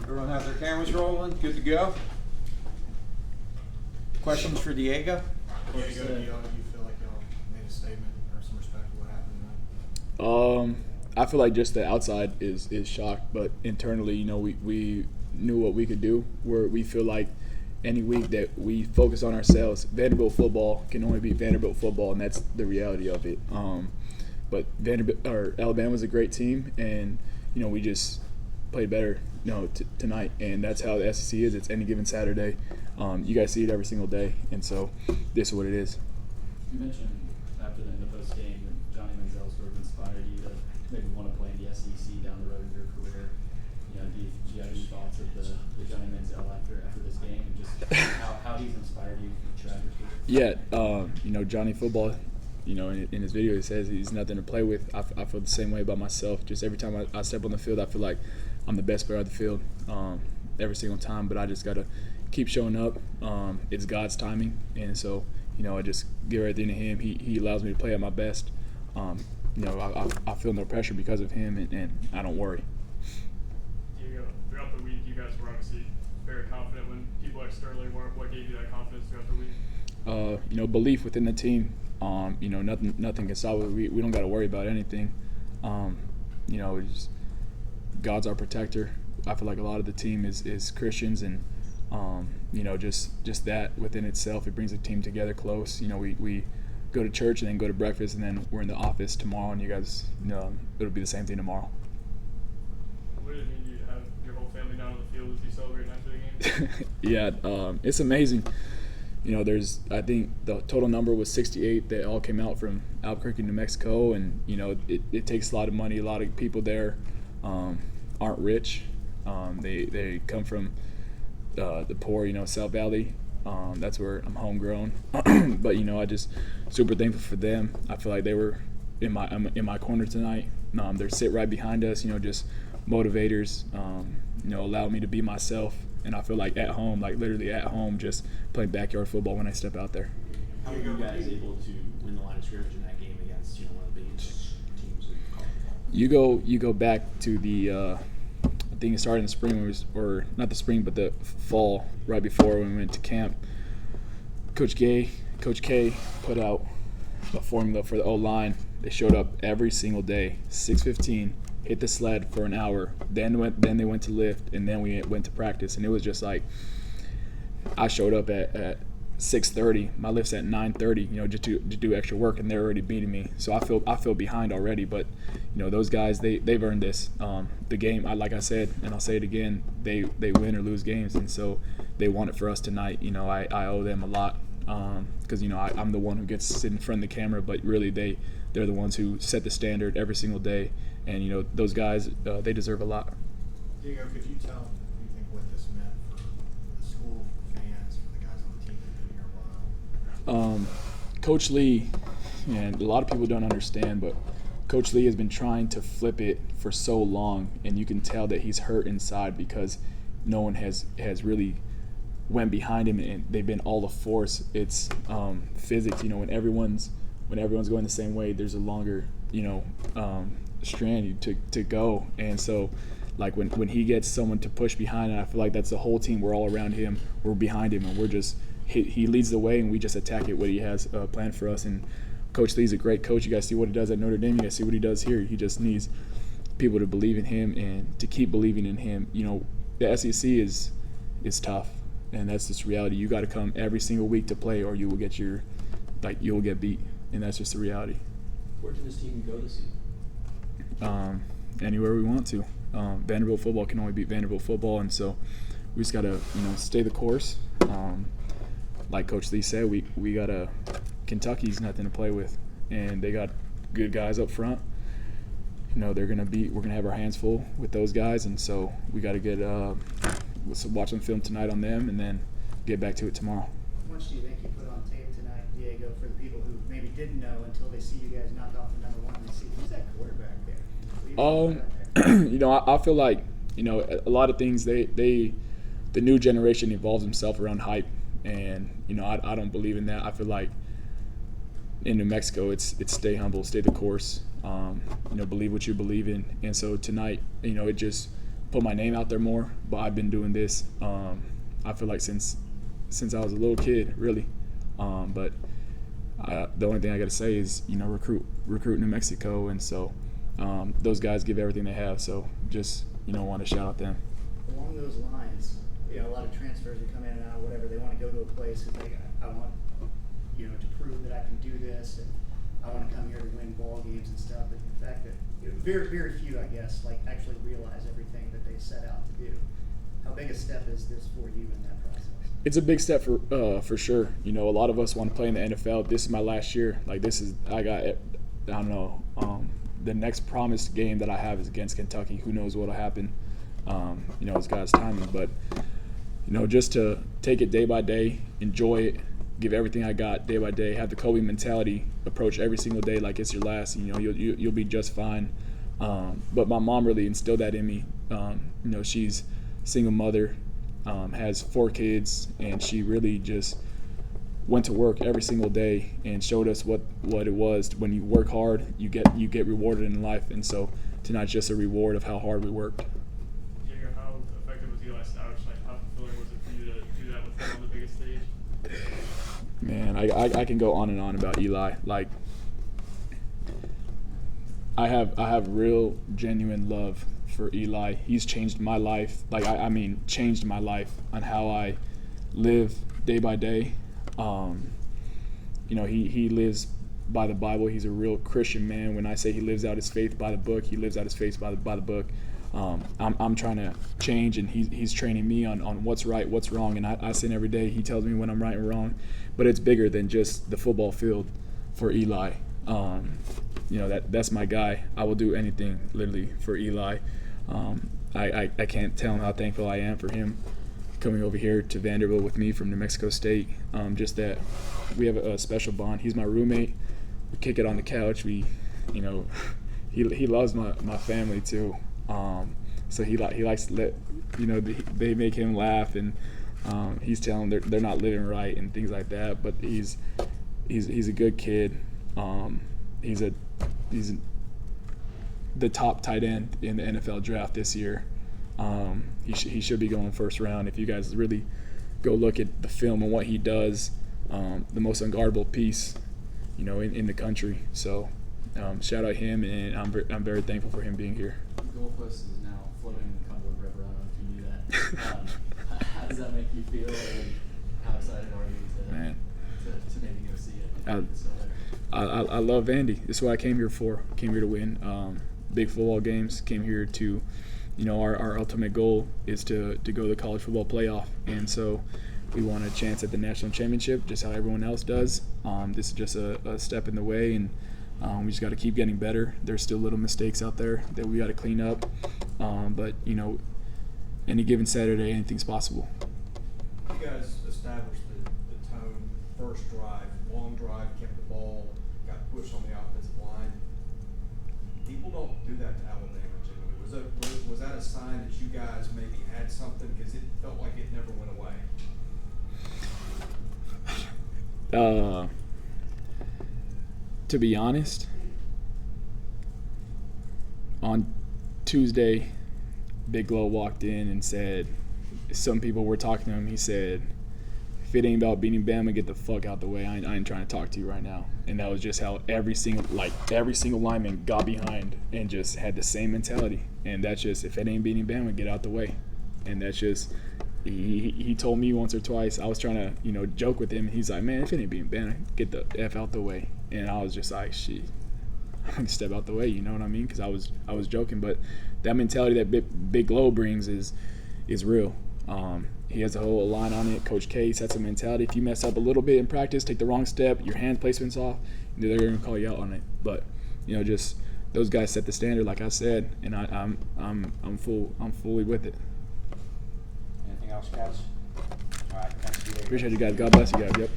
Everyone has their cameras rolling, good to go. Questions for Diego? Diego, do you feel like y'all made a statement or some respect for what happened tonight? I feel like just the outside is shocked, but internally, you know, we knew what we could do. We feel like any week that we focus on ourselves, Vanderbilt football can only be Vanderbilt football, and that's the reality of it. But Alabama's a great team, and you know, we just played better, you know, tonight, and that's how the SEC is. It's any given Saturday. You guys see it every single day, and so this is what it is. You mentioned after in the post game that Johnny Manziel sort of inspired you to maybe want to play in the SEC down the road in your career. You know, do you have any thoughts of the Johnny Manziel after this game and just how he's inspired you throughout your career? Yeah, you know, Johnny football. You know, in his video, he says he's nothing to play with. I feel the same way about myself. Just every time I step on the field, I feel like I'm the best player on the field every single time. But I just got to keep showing up. It's God's timing. And so, you know, I just give everything to him. He allows me to play at my best. You know, I feel no pressure because of him, and I don't worry. Diego, throughout the week, you guys were obviously very confident when people externally weren't. What gave you that confidence throughout the week? You know, belief within the team. You know, nothing can stop it. We don't got to worry about anything. You know, God's our protector. I feel like a lot of the team is Christians, and you know, just that within itself, it brings the team together close. You know, we go to church and then go to breakfast, and then we're in the office tomorrow, and you guys, you know, it'll be the same thing tomorrow. What did it mean to you to have your whole family down on the field with you celebrating after the game? Yeah, it's amazing. You know, I think the total number was 68 that all came out from Albuquerque, New Mexico, and you know, it takes a lot of money. A lot of people there aren't rich. They come from the poor, you know, South Valley. That's where I'm homegrown. But you know, I just super thankful for them. I feel like they were in my corner tonight. They're sit right behind us. You know, just motivators. You know, allow me to be myself. And I feel like at home, like literally at home, just playing backyard football when I step out there. How were you guys able to win the line of scrimmage in that game against, you know, one of the biggest teams in college? You go back to the I think it started in the spring, or not the spring, but the fall, right before when we went to camp. Coach K put out a formula for the O-line. They showed up every single day, 6:15. Hit the sled for an hour, then they went to lift, and then we went to practice. And it was just like, I showed up at 6:30. My lift's at 9:30. You know, just to do extra work, and they're already beating me. So I feel behind already. But you know, those guys, they've earned this. The game, like I said, and I'll say it again, they win or lose games, and so they won it for us tonight. You know, I owe them a lot because you know, I'm the one who gets to sit in front of the camera, but really they're the ones who set the standard every single day. And, you know, those guys, they deserve a lot. Diego, could you tell anything what this meant for the school, for fans, for the guys on the team that have been here a while? Coach Lee, and a lot of people don't understand, but Coach Lee has been trying to flip it for so long, and you can tell that he's hurt inside because no one has really went behind him, and they've been all the force. It's physics. You know, when everyone's going the same way, there's a longer, you know, strand to go. And so like when he gets someone to push behind, and I feel like that's the whole team, we're all around him, we're behind him, and we're just he leads the way, and we just attack it what he has planned for us. And Coach Lee's a great coach. You guys see what he does at Notre Dame, you guys see what he does here. He just needs people to believe in him and to keep believing in him. You know, the SEC is tough, and that's just reality. You got to come every single week to play, or you will get you'll get beat, and that's just the reality. Where can this team go this season? Anywhere we want to. Vanderbilt football can only beat Vanderbilt football, and so we just got to, you know, stay the course. Like Coach Lee said, we got Kentucky's nothing to play with, and they got good guys up front. You know, we're gonna have our hands full with those guys, and so we got to get watch some film tonight on them, and then get back to it tomorrow. How much do you think you put on tape tonight, Diego, for the people who maybe didn't know until they see you guys knock off the number one, and they see who's that quarterback there? You know, I feel like, you know, a lot of things the new generation evolves himself around hype, and you know, I don't believe in that. I feel like in New Mexico, it's stay humble, stay the course. You know, believe what you believe in, and so tonight, you know, it just put my name out there more. But I've been doing this, I feel like since I was a little kid, really. But the only thing I got to say is, recruit New Mexico, and so those guys give everything they have. So just want to shout out them. Along those lines, a lot of transfers that come in and out, whatever, they want to go to a place and think, I want, to prove that I can do this, and I want to come here to win ball games and stuff. But the fact that very, very few, I guess, actually realize everything that they set out to do. How big a step is this for you in that process? It's a big step for sure. A lot of us want to play in the NFL. This is my last year. The next promised game that I have is against Kentucky. Who knows what'll happen? It's God's timing. But just to take it day by day, enjoy it, give everything I got day by day, have the Kobe mentality, approach every single day like it's your last. You'll be just fine. But my mom really instilled that in me. She's a single mother, has 4 kids, and she really just went to work every single day and showed us what it was. When you work hard, you get rewarded in life, and so tonight's just a reward of how hard we worked. Diego, how effective was Eli Stouch? How fulfilling was it for you to do that with him on the biggest stage? Man, I can go on and on about Eli. I have real genuine love for Eli. He's changed my life. Changed my life on how I live day by day. He lives by the Bible. He's a real Christian man. When I say he lives out his faith by the book, he lives out his faith by the book. I'm trying to change, and he's training me on what's right, what's wrong, and I sin every day. He tells me when I'm right and wrong, but it's bigger than just the football field for Eli. That's my guy. I will do anything literally for Eli. I can't tell him how thankful I am for him coming over here to Vanderbilt with me from New Mexico State. Just that we have a special bond. He's my roommate. We kick it on the couch. He loves my family too. So he likes to let they make him laugh, and he's telling them they're not living right and things like that. But he's a good kid. He's the top tight end in the NFL draft this year. He should be going first round. If you guys really go look at the film and what he does, the most unguardable piece, in the country. So shout out him, and I'm very thankful for him being here. The goalpost is now floating in the Cumberland River. I don't know if you knew that. How does that make you feel, and how excited are you to maybe go see it? I love Vandy. This is what I came here for. Came here to win big football games. Came here to, our ultimate goal is to go to the college football playoff. And so we want a chance at the national championship, just how everyone else does. This is just a step in the way, and we just got to keep getting better. There's still little mistakes out there that we got to clean up. But, any given Saturday, anything's possible. You guys established the tone, first drive, long drive, kept the ball, got pushed on the offensive line. People don't do that to Alabama generally. Was that a sign that you guys maybe had something, because it felt like it never went away? To be honest, on Tuesday, Big Low walked in and said, some people were talking to him, he said, if it ain't about beating Bama, get the fuck out the way. I ain't trying to talk to you right now. And that was just how every single lineman got behind and just had the same mentality. And that's just, if it ain't beating Bama, get out the way. And that's just, he told me once or twice, I was trying to, joke with him. And he's like, man, if it ain't beating Bama, get the F out the way. And I was just like, shit, I'm going to step out the way, you know what I mean? Because I was joking. But that mentality that Big Low brings is real. He has a whole line on it. Coach K sets a mentality. If you mess up a little bit in practice, take the wrong step, your hand placement's off, they're going to call you out on it. But just those guys set the standard, like I said, and I'm fully with it. Anything else, guys? All right, thanks, Diego. Appreciate you guys. God bless you guys. Yep.